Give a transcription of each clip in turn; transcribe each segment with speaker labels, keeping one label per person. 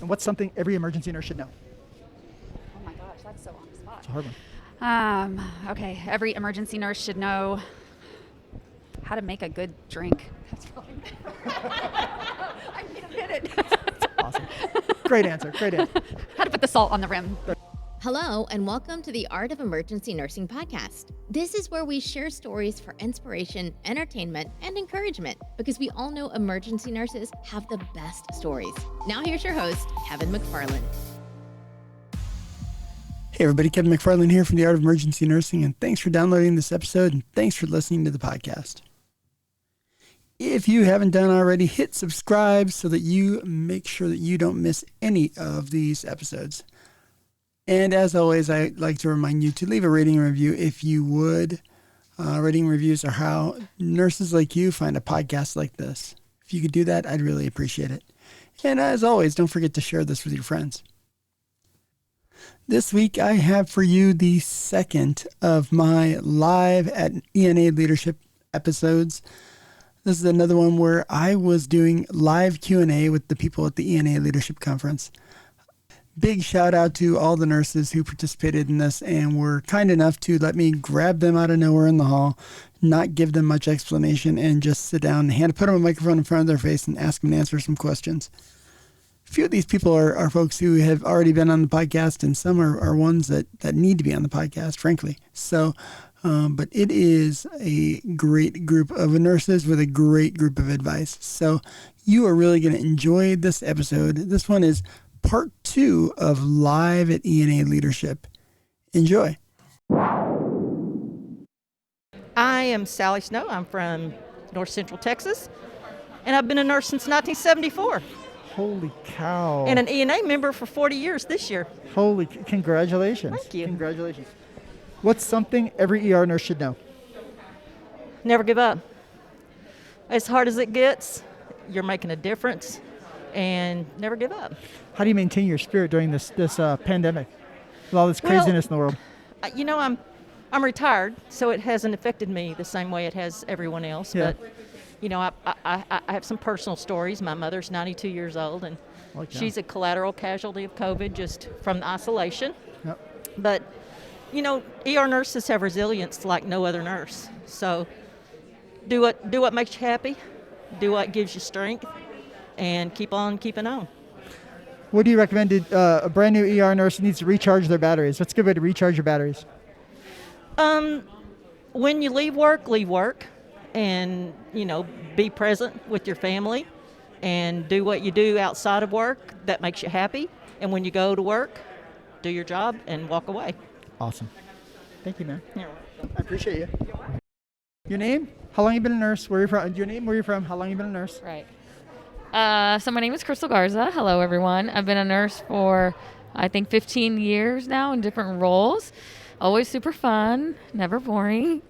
Speaker 1: And what's something every emergency nurse should know?
Speaker 2: Oh my gosh, that's so on the spot.
Speaker 1: It's a hard one.
Speaker 2: Okay, every emergency nurse should know how to make a good drink. That's really I hit it.
Speaker 1: Awesome. Great answer.
Speaker 2: How to put the salt on the rim.
Speaker 3: Hello, and welcome to the Art of Emergency Nursing podcast. This is where we share stories for inspiration, entertainment, and encouragement, because we all know emergency nurses have the best stories. Now here's your host, Kevin McFarland.
Speaker 4: Hey everybody, Kevin McFarland here from the Art of Emergency Nursing, and thanks for downloading this episode, and thanks for listening to the podcast. If you haven't done already, hit subscribe so that you make sure that you don't miss any of these episodes. And as always, I'd like to remind you to leave a rating and review if you would. Rating reviews are how nurses like you find a podcast like this. If you could do that, I'd really appreciate it. And as always, don't forget to share this with your friends. This week, I have for you the second of my live at ENA Leadership episodes. This is another one where I was doing live Q&A with the people at the ENA Leadership Conference. Big shout out to all the nurses who participated in this and were kind enough to let me grab them out of nowhere in the hall, not give them much explanation, and just sit down and put them a microphone in front of their face and ask them to answer some questions. A few of these people are folks who have already been on the podcast, and some are ones that need to be on the podcast, frankly. So, but it is a great group of nurses with a great group of advice. So you are really going to enjoy this episode. This one is part 2 of Live at ENA Leadership. Enjoy.
Speaker 5: I am Sally Snow. I'm from North Central Texas, and I've been a nurse since 1974.
Speaker 1: Holy cow.
Speaker 5: And an ENA member for 40 years this year.
Speaker 1: Congratulations.
Speaker 5: Thank you.
Speaker 1: Congratulations. What's something every ER nurse should know?
Speaker 5: Never give up. As hard as it gets, you're making a difference, and never give up.
Speaker 1: How do you maintain your spirit during this pandemic with all this craziness in the world?
Speaker 5: You know, I'm retired, so it hasn't affected me the same way it has everyone else.
Speaker 1: Yeah.
Speaker 5: But, you know, I have some personal stories. My mother's 92 years old, and she's a collateral casualty of COVID just from the isolation.
Speaker 1: Yep.
Speaker 5: But, you know, ER nurses have resilience like no other nurse. So do what makes you happy, do what gives you strength, and keep on keeping on.
Speaker 1: What do you recommend to a brand new ER nurse who needs to recharge their batteries? What's a good way to recharge your batteries?
Speaker 5: When you leave work, and, you know, be present with your family and do what you do outside of work that makes you happy. And when you go to work, do your job and walk away.
Speaker 1: Awesome. Thank you, man.
Speaker 5: You're welcome.
Speaker 1: I appreciate you. Your name? How long you been a nurse? Where are you from? Your name? Where are you from? How long you been a nurse?
Speaker 6: Right. So my name is Garza. Hello, everyone. I've been a nurse for, I think, 15 years now in different roles. Always super fun, never boring.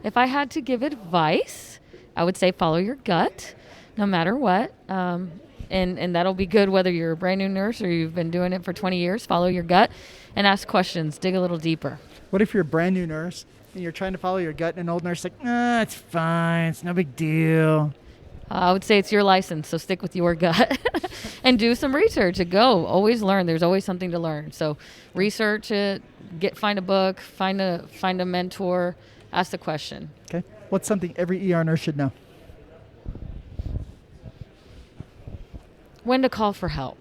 Speaker 6: If I had to give advice, I would say follow your gut, no matter what. And that'll be good whether you're a brand new nurse or you've been doing it for 20 years. Follow your gut and ask questions. Dig a little deeper.
Speaker 1: What if you're a brand new nurse and you're trying to follow your gut and an old nurse is like, it's fine. It's no big deal.
Speaker 6: I would say it's your license, so stick with your gut and do some research. Always learn. There's always something to learn. So research it, find a book, find a mentor, ask the question.
Speaker 1: Okay. What's something every ER nurse should know?
Speaker 6: When to call for help.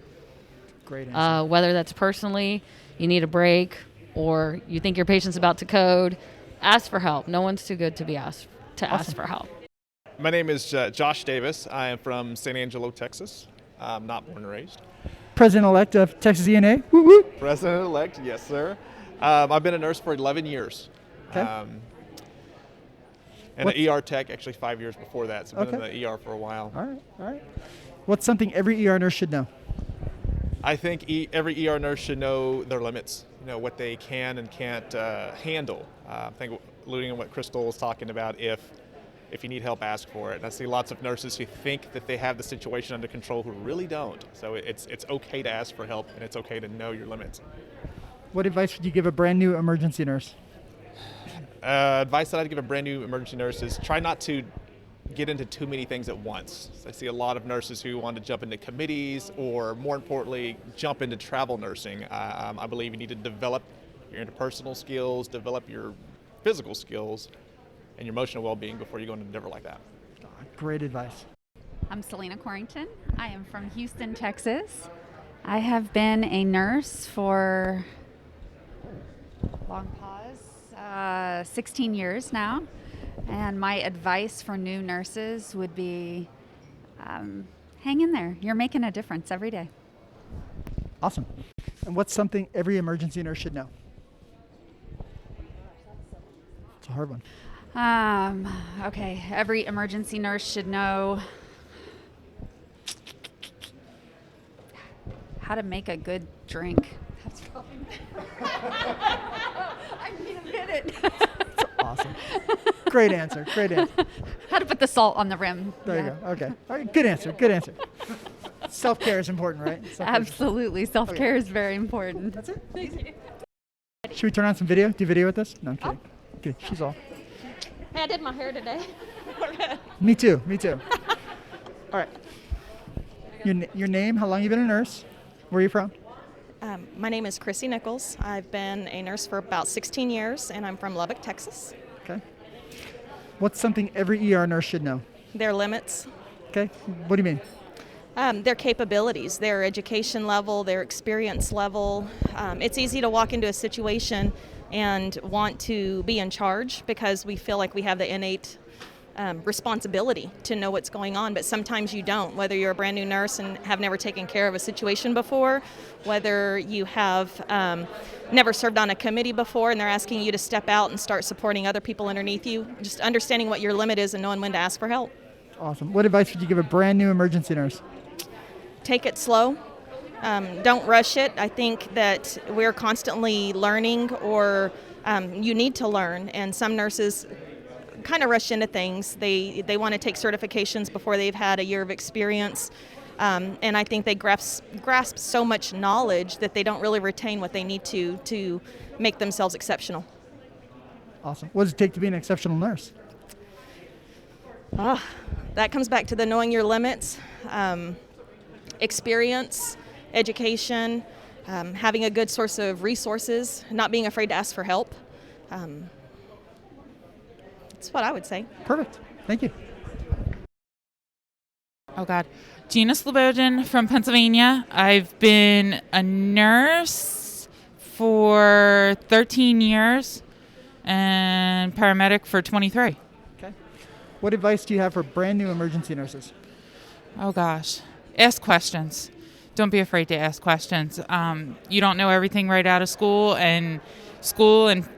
Speaker 1: Great answer.
Speaker 6: Whether that's personally, you need a break, or you think your patient's about to code, ask for help. No one's too good to be asked to ask for help.
Speaker 7: My name is Josh Davis. I am from San Angelo, Texas. I'm not born and raised.
Speaker 1: President-elect of Texas ENA. Woo woo.
Speaker 7: President-elect, yes, sir. I've been a nurse for 11 years.
Speaker 1: Okay.
Speaker 7: And an ER tech, actually 5 years before that. So I've been in the ER for a while.
Speaker 1: All right. What's something every ER nurse should know?
Speaker 7: I think every ER nurse should know their limits, what they can and can't handle. I think alluding to what Crystal was talking about, if you need help, ask for it. And I see lots of nurses who think that they have the situation under control who really don't. So it's okay to ask for help, and it's okay to know your limits.
Speaker 1: What advice would you give a brand new emergency nurse?
Speaker 7: Advice that I'd give a brand new emergency nurse is try not to get into too many things at once. So I see a lot of nurses who want to jump into committees, or more importantly, jump into travel nursing. I believe you need to develop your interpersonal skills, develop your physical skills, and your emotional well-being before you go into an endeavor like that.
Speaker 1: Great advice.
Speaker 2: I'm Chrissy Corrington. I am from Houston, Texas. I have been a nurse for, long pause, 16 years now. And my advice for new nurses would be hang in there. You're making a difference every day.
Speaker 1: Awesome. And what's something every emergency nurse should know? It's a hard one.
Speaker 2: Okay, every emergency nurse should know how to make a good drink. That's probably I mean, I get it.
Speaker 1: That's awesome. Great answer. Great answer.
Speaker 2: How to put the salt on the rim.
Speaker 1: There you go. Okay. All right. Good answer. Good answer. Self-care is important, right?
Speaker 2: Absolutely. Self-care is very important.
Speaker 1: That's it. Should we turn on some video? Do video with us? No, I'm kidding. Okay, she's all.
Speaker 5: Hey, I did my hair today.
Speaker 1: Me too. Me too. All right. Your name? How long you been a nurse? Where are you from?
Speaker 8: My name is Chrissy Nichols. I've been a nurse for about 16 years, and I'm from Lubbock, Texas.
Speaker 1: Okay. What's something every ER nurse should know?
Speaker 8: Their limits,
Speaker 1: Okay. What do you mean?
Speaker 8: their capabilities, their education level, their experience level. It's easy to walk into a situation and want to be in charge because we feel like we have the innate responsibility to know what's going on, but sometimes you don't, whether you're a brand new nurse and have never taken care of a situation before, whether you have never served on a committee before and they're asking you to step out and start supporting other people underneath you. Just understanding what your limit is and knowing when to ask for help.
Speaker 1: Awesome. What advice would you give a brand new emergency nurse?
Speaker 8: Take it slow. Don't rush it. I think that we're constantly learning, or you need to learn, and some nurses kind of rush into things. They want to take certifications before they've had a year of experience, and I think they grasp so much knowledge that they don't really retain what they need to make themselves exceptional.
Speaker 1: Awesome. What does it take to be an exceptional nurse?
Speaker 8: That comes back to the knowing your limits, experience, education, having a good source of resources, not being afraid to ask for help. That's what I would say.
Speaker 1: Perfect. Thank you.
Speaker 9: Oh, God. Gina Slobodan from Pennsylvania. I've been a nurse for 13 years and paramedic for 23.
Speaker 1: Okay. What advice do you have for brand new emergency nurses?
Speaker 9: Oh, gosh. Ask questions. Don't be afraid to ask questions. You don't know everything right out of school and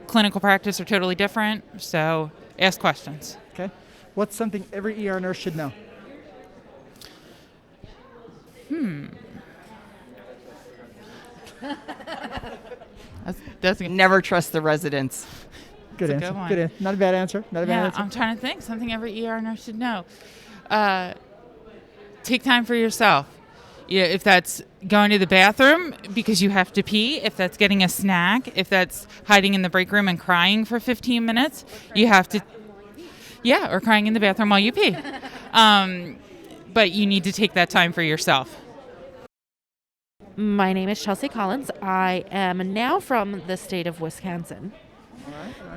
Speaker 9: clinical practice are totally different, so ask questions.
Speaker 1: Okay. What's something every ER nurse should know?
Speaker 9: That's a
Speaker 10: Never trust the residents.
Speaker 1: Good
Speaker 9: That's a
Speaker 1: answer.
Speaker 9: good one.
Speaker 1: Good answer. Not a bad answer. Not a bad
Speaker 9: Yeah,
Speaker 1: answer.
Speaker 9: I'm trying to think. Something every ER nurse should know. Take time for yourself. Yeah, if that's going to the bathroom because you have to pee, if that's getting a snack, if that's hiding in the break room and crying for 15 minutes, you have to, or crying in the bathroom while you pee. But you need to take that time for yourself.
Speaker 11: My name is Chelsea Collins. I am now from the state of Wisconsin.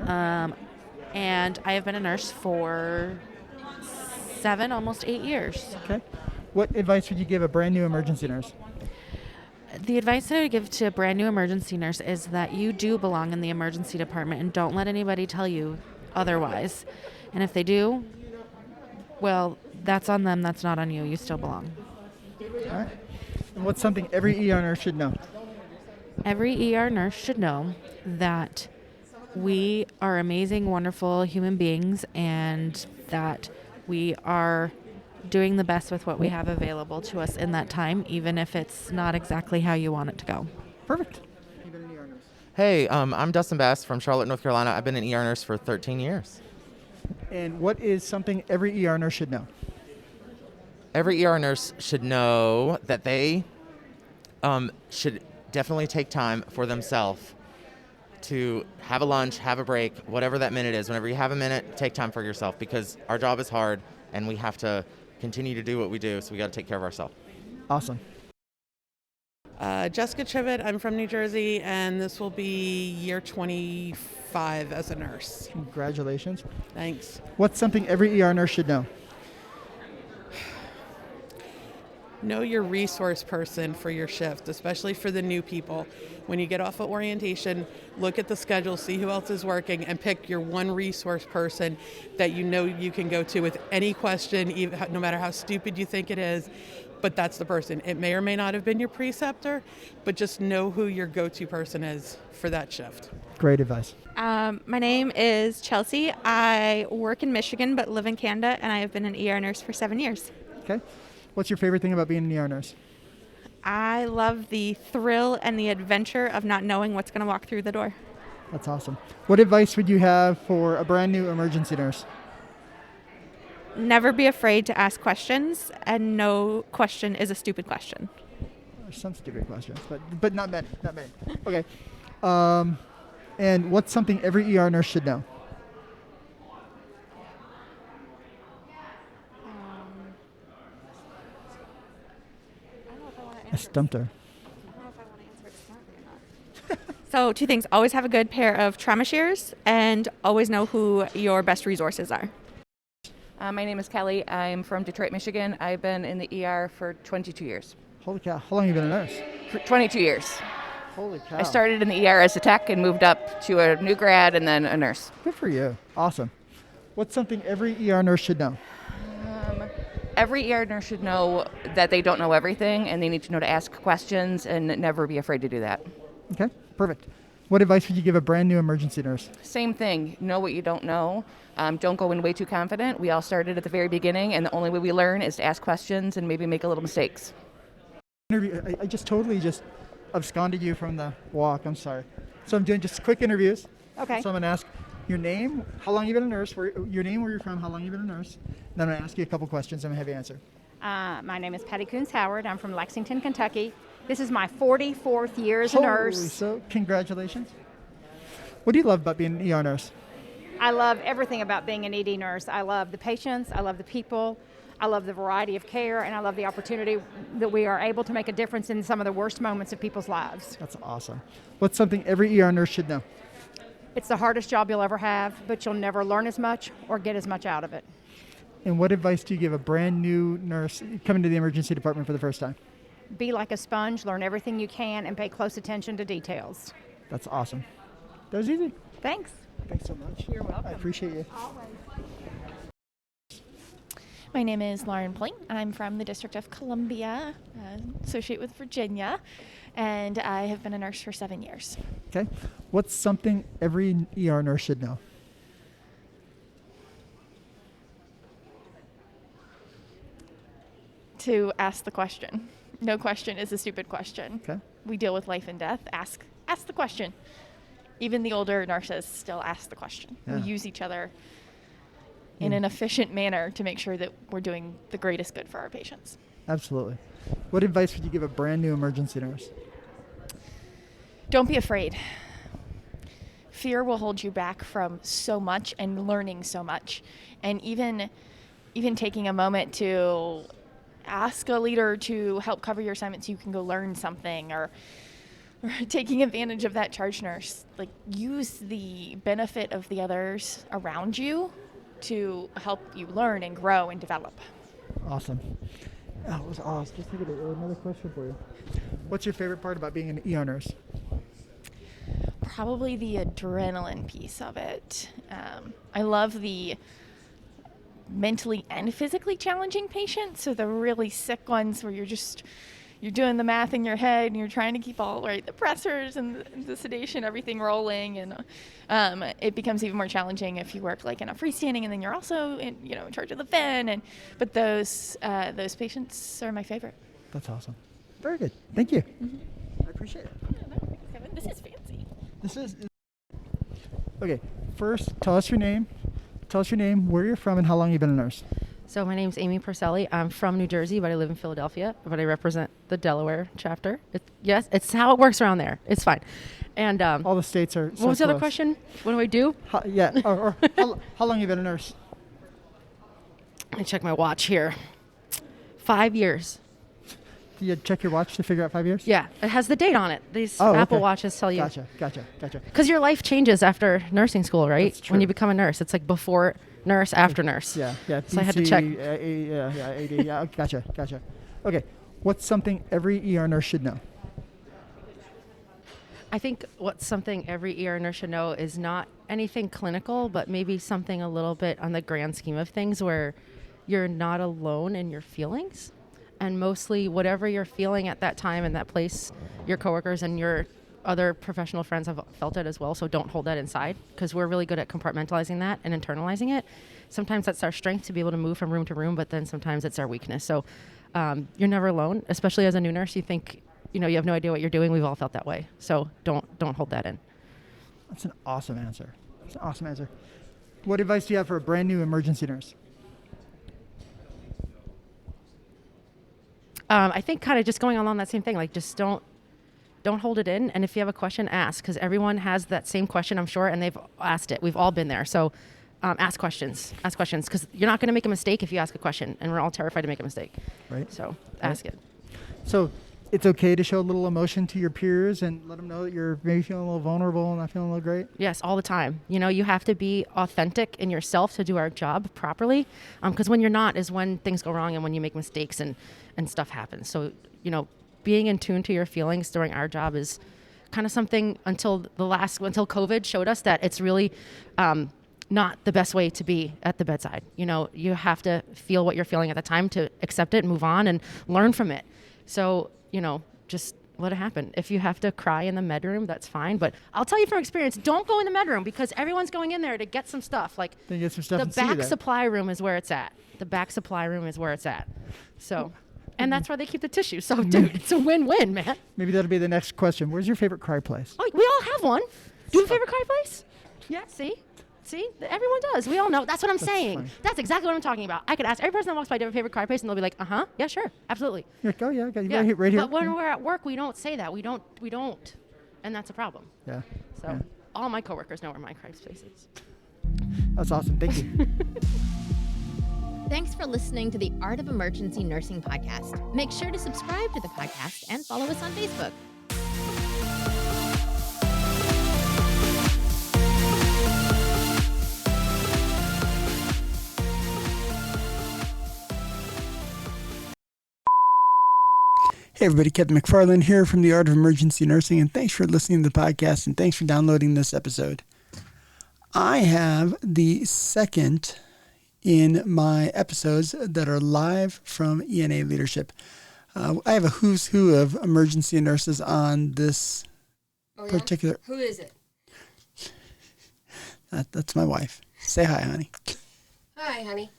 Speaker 11: And I have been a nurse for 7, almost 8 years.
Speaker 1: Okay. What advice would you give a brand new emergency nurse?
Speaker 11: The advice that I would give to a brand new emergency nurse is that you do belong in the emergency department and don't let anybody tell you otherwise. And if they do, well, that's on them. That's not on you. You still belong.
Speaker 1: All right. And what's something every ER nurse should know?
Speaker 11: Every ER nurse should know that we are amazing, wonderful human beings and that we are doing the best with what we have available to us in that time, even if it's not exactly how you want it to go.
Speaker 1: Perfect.
Speaker 12: Hey, I'm Dustin Bass from Charlotte, North Carolina. I've been an ER nurse for 13 years.
Speaker 1: And what is something every ER nurse should know?
Speaker 12: Every ER nurse should know that they should definitely take time for themselves to have a lunch, have a break, whatever that minute is. Whenever you have a minute, take time for yourself because our job is hard and we have to continue to do what we do, so we got to take care of ourselves.
Speaker 1: Awesome.
Speaker 10: Jessica Chivet, I'm from New Jersey, and this will be year 25 as a nurse.
Speaker 1: Congratulations.
Speaker 10: Thanks.
Speaker 1: What's something every ER nurse should know?
Speaker 10: Know your resource person for your shift, especially for the new people. When you get off of orientation, look at the schedule, see who else is working, and pick your one resource person that you know you can go to with any question, even, no matter how stupid you think it is. But that's the person. It may or may not have been your preceptor, but just know who your go-to person is for that shift.
Speaker 1: Great advice.
Speaker 13: My name is Chelsea. I work in Michigan but live in Canada, and I have been an ER nurse for 7 years.
Speaker 1: Okay. What's your favorite thing about being an ER nurse?
Speaker 13: I love the thrill and the adventure of not knowing what's going to walk through the door.
Speaker 1: That's awesome. What advice would you have for a brand new emergency nurse?
Speaker 13: Never be afraid to ask questions, and no question is a stupid question.
Speaker 1: There's some stupid questions, but not many. Not many. Okay. And what's something every ER nurse should know? I stumped her.
Speaker 13: So 2 things. Always have a good pair of trauma shears, and always know who your best resources are.
Speaker 14: My name is Kelly. I'm from Detroit, Michigan. I've been in the ER for 22 years.
Speaker 1: Holy cow. How long have you been a nurse?
Speaker 14: For 22 years.
Speaker 1: Holy cow.
Speaker 14: I started in the ER as a tech and moved up to a new grad and then a nurse.
Speaker 1: Good for you. Awesome. What's something every ER nurse should know?
Speaker 14: Every ER nurse should know that they don't know everything, and they need to know to ask questions and never be afraid to do that.
Speaker 1: Okay, perfect. What advice would you give a brand new emergency nurse?
Speaker 14: Same thing. Know what you don't know. Don't go in way too confident. We all started at the very beginning, and the only way we learn is to ask questions and maybe make a little mistakes.
Speaker 1: I just totally absconded you from the walk. I'm sorry. So I'm doing just quick interviews.
Speaker 15: Okay.
Speaker 1: So I'm going to ask your name, how long you've been a nurse, your name, where you're from, how long you've been a nurse. Then I'm going to ask you a couple questions. I'm going to have you answer.
Speaker 15: My name is Patty Coons Howard. I'm from Lexington, Kentucky. This is my 44th year as a nurse.
Speaker 1: So congratulations. What do you love about being an ER nurse?
Speaker 15: I love everything about being an ED nurse. I love the patients. I love the people. I love the variety of care, and I love the opportunity that we are able to make a difference in some of the worst moments of people's lives.
Speaker 1: That's awesome. What's something every ER nurse should know?
Speaker 15: It's the hardest job you'll ever have, but you'll never learn as much or get as much out of it.
Speaker 1: And what advice do you give a brand new nurse coming to the emergency department for the first time?
Speaker 15: Be like a sponge, learn everything you can, and pay close attention to details.
Speaker 1: That's awesome. That was easy.
Speaker 15: Thanks.
Speaker 1: Thanks so much.
Speaker 15: You're welcome.
Speaker 1: I appreciate you.
Speaker 15: Always.
Speaker 16: My name is Lauren Point. I'm from the District of Columbia, associate with Virginia, and I have been a nurse for 7 years.
Speaker 1: Okay. What's something every ER nurse should know?
Speaker 16: To ask the question. No question is a stupid question.
Speaker 1: Okay.
Speaker 16: We deal with life and death. Ask the question. Even the older nurses still ask the question.
Speaker 1: Yeah.
Speaker 16: We use each other in an efficient manner to make sure that we're doing the greatest good for our patients.
Speaker 1: Absolutely. What advice would you give a brand new emergency nurse?
Speaker 16: Don't be afraid. Fear will hold you back from so much and learning so much. And even taking a moment to ask a leader to help cover your assignment so you can go learn something, or taking advantage of that charge nurse. Like, use the benefit of the others around you to help you learn and grow and develop.
Speaker 1: Awesome. I was just thinking of another question for you. What's your favorite part about being an ER nurse?
Speaker 16: Probably the adrenaline piece of it. I love the mentally and physically challenging patients. So the really sick ones where you're doing the math in your head and you're trying to keep all the pressors and the sedation, everything rolling, and it becomes even more challenging if you work like in a freestanding, and then you're also in charge of the vent. But those patients are my favorite.
Speaker 1: That's awesome. Very good. Thank you.
Speaker 16: Mm-hmm.
Speaker 1: I appreciate it.
Speaker 16: Kevin, this is fancy.
Speaker 1: This is okay. First, tell us your name, where you're from, and how long you've been a nurse.
Speaker 17: So my name's Amy Purcelli. I'm from New Jersey, but I live in Philadelphia, but I represent the Delaware chapter. Yes, it's how it works around there. It's fine. And
Speaker 1: all the states are so
Speaker 17: what was the other
Speaker 1: close.
Speaker 17: question? What do I do?
Speaker 1: How long have you been a nurse?
Speaker 11: Let me check my watch here. 5 years.
Speaker 1: You check your watch to figure out 5 years?
Speaker 11: Yeah, it has the date on it. These
Speaker 1: Oh,
Speaker 11: Apple
Speaker 1: okay.
Speaker 11: Watches tell you.
Speaker 1: Gotcha.
Speaker 11: Because your life changes after nursing school, right?
Speaker 1: That's true.
Speaker 11: When you become a nurse, it's like before nurse, after nurse.
Speaker 1: Yeah.
Speaker 11: So I had to check.
Speaker 1: AD. Yeah, gotcha. Okay, what's something every ER nurse should know?
Speaker 11: I think what's something every ER nurse should know is not anything clinical, but maybe something a little bit on the grand scheme of things where you're not alone in your feelings. And mostly whatever you're feeling at that time in that place, your coworkers and your other professional friends have felt it as well. So don't hold that inside, because we're really good at compartmentalizing that and internalizing it. Sometimes that's our strength to be able to move from room to room, but then sometimes it's our weakness. So you're never alone, especially as a new nurse. You think, you have no idea what you're doing. We've all felt that way. So don't hold that in.
Speaker 1: That's an awesome answer. What advice do you have for a brand new emergency nurse?
Speaker 11: I think kind of just going along that same thing, like just don't hold it in. And if you have a question, ask, because everyone has that same question, I'm sure, and they've asked it. We've all been there. So ask questions, because you're not going to make a mistake if you ask a question, and we're all terrified to make a mistake.
Speaker 1: Right.
Speaker 11: So ask it.
Speaker 1: So it's okay to show a little emotion to your peers and let them know that you're maybe feeling a little vulnerable and not feeling a little great?
Speaker 11: Yes, all the time. You have to be authentic in yourself to do our job properly, because when you're not is when things go wrong and when you make mistakes and stuff happens. So, being in tune to your feelings during our job is kind of something until COVID showed us that it's really not the best way to be at the bedside. You have to feel what you're feeling at the time to accept it, move on, and learn from it. So, just let it happen. If you have to cry in the med room, that's fine. But I'll tell you from experience, don't go in the med room, because everyone's going in there to get some stuff. Like
Speaker 1: Then get some stuff
Speaker 11: the
Speaker 1: and see you
Speaker 11: back
Speaker 1: there.
Speaker 11: supply room is where it's at. So, and that's where they keep the tissue. So, dude, it's a win-win, man.
Speaker 1: Maybe that'll be the next question. Where's your favorite cry place?
Speaker 11: Oh, we all have one. Do you have a favorite cry place? Yeah, see, everyone does. We all know. That's what I'm saying.
Speaker 1: funny.
Speaker 11: That's exactly what I'm talking about. I could ask every person that walks by, do you have a favorite cry place? And they'll be like, yeah, sure, absolutely.
Speaker 1: You're like, oh yeah, okay,
Speaker 11: Yeah,
Speaker 1: right here.
Speaker 11: But when we're at work, we don't say that. We don't. And that's a problem.
Speaker 1: Yeah.
Speaker 11: So
Speaker 1: Yeah.
Speaker 11: all my coworkers know where my cry space is.
Speaker 1: That's awesome. Thank you.
Speaker 3: Thanks for listening to the Art of Emergency Nursing podcast. Make sure to subscribe to the podcast and follow us on Facebook.
Speaker 4: Hey everybody, Kevin McFarland here from the Art of Emergency Nursing, and thanks for listening to the podcast, and thanks for downloading this episode. I have the second in my episodes that are live from ENA Leadership. I have a who's who of emergency nurses on this particular...
Speaker 18: Who is it?
Speaker 4: That's my wife. Say hi, honey.
Speaker 18: Hi, honey.